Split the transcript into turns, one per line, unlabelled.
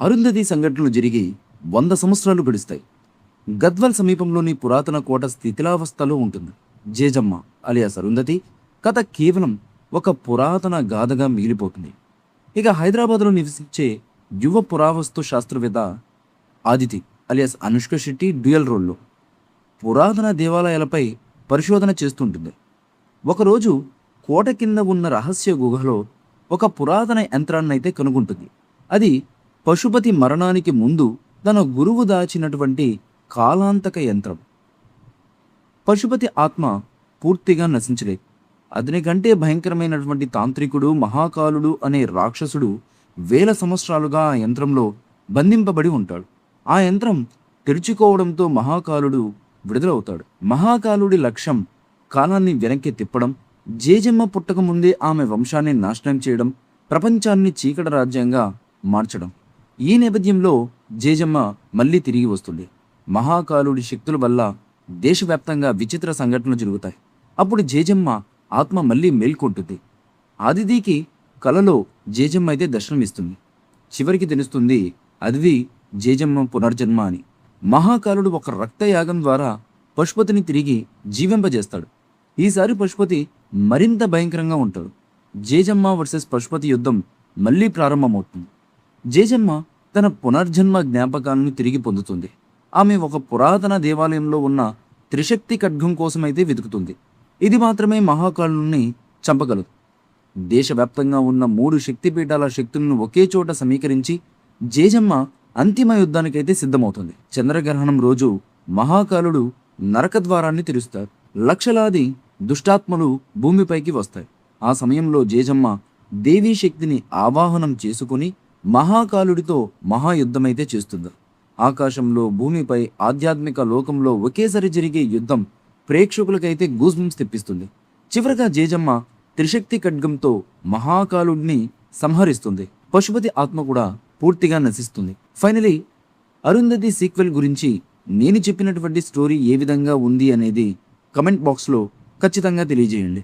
అరుంధతి సంఘటనలు జరిగి 100 సంవత్సరాలు గడుస్తాయి. గద్వాల్ సమీపంలోని పురాతన కోట స్థితిలావస్థలో ఉంటుంది. జేజమ్మ అలియాస్ అరుంధతి కథ కేవలం ఒక పురాతన గాథగా మిగిలిపోతుంది. ఇక హైదరాబాద్లో నివసించే యువ పురావస్తు శాస్త్రవేత్త ఆదితి అలియాస్ అనుష్క శెట్టి డ్యూయల్ రోల్లో పురాతన దేవాలయాలపై పరిశోధన చేస్తుంటుంది. ఒకరోజు కోట కింద ఉన్న రహస్య గుహలో ఒక పురాతన యంత్రాన్నైతే కనుగొంటుంది. అది పశుపతి మరణానికి ముందు తన గురువు దాచినటువంటి కాలాంతక యంత్రం. పశుపతి ఆత్మ పూర్తిగా నశించలేదు. అతని కంటే భయంకరమైనటువంటి తాంత్రికుడు మహాకాలుడు అనే రాక్షసుడు వేల సంవత్సరాలుగా ఆ యంత్రంలో బంధింపబడి ఉంటాడు. ఆ యంత్రం తెరుచుకోవడంతో మహాకాలుడు విడుదలవుతాడు. మహాకాలుడి లక్ష్యం కాలాన్ని వెనక్కి తిప్పడం, జేజమ్మ పుట్టక ముందే ఆమె వంశాన్ని నాశనం చేయడం, ప్రపంచాన్ని చీకటి రాజ్యంగా మార్చడం. ఈ నేపథ్యంలో జేజమ్మ మళ్ళీ తిరిగి వస్తుంది. మహాకాలుడి శక్తుల వల్ల దేశవ్యాప్తంగా విచిత్ర సంఘటనలు జరుగుతాయి. అప్పుడు జేజమ్మ ఆత్మ మళ్ళీ మేల్కొంటుంది. అదితికి కలలో జేజమ్మ అయితే దర్శనమిస్తుంది. చివరికి తెలుస్తుంది అదితి జేజమ్మ పునర్జన్మ అని. మహాకాలుడు ఒక రక్తయాగం ద్వారా పశుపతిని తిరిగి జీవింపజేస్తాడు. ఈసారి పశుపతి మరింత భయంకరంగా ఉంటాడు. జేజమ్మ వర్సెస్ పశుపతి యుద్ధం మళ్ళీ ప్రారంభమవుతుంది. జేజమ్మ తన పునర్జన్మ జ్ఞాపకాలను తిరిగి పొందుతుంది. ఆమె ఒక పురాతన దేవాలయంలో ఉన్న త్రిశక్తి ఖడ్గం కోసమైతే వెతుకుతుంది. ఇది మాత్రమే మహాకాలుని చంపగలదు. దేశవ్యాప్తంగా ఉన్న 3 శక్తిపీఠాల శక్తులను ఒకే చోట సమీకరించి జేజమ్మ అంతిమ యుద్ధానికైతే సిద్ధమవుతుంది. చంద్రగ్రహణం రోజు మహాకాలుడు నరకద్వారాన్ని తెరుస్తారు. లక్షలాది దుష్టాత్మలు భూమిపైకి వస్తాయి. ఆ సమయంలో జేజమ్మ దేవీ శక్తిని ఆవాహనం చేసుకుని మహాకాలుడితో మహాయుద్ధమైతే చేస్తుంది. ఆకాశంలో భూమిపై ఆధ్యాత్మిక లోకంలో ఒకేసారి జరిగే యుద్ధం ప్రేక్షకులకైతే గూస్బంప్స్ తెప్పిస్తుంది. చివరగా జేజమ్మ త్రిశక్తి ఖడ్గంతో మహాకాలుడిని సంహరిస్తుంది. పశుపతి ఆత్మ కూడా పూర్తిగా నశిస్తుంది. ఫైనలీ అరుంధతి సీక్వెల్ గురించి నేను చెప్పినటువంటి స్టోరీ ఏ విధంగా ఉంది అనేది కమెంట్ బాక్స్లో ఖచ్చితంగా తెలియజేయండి.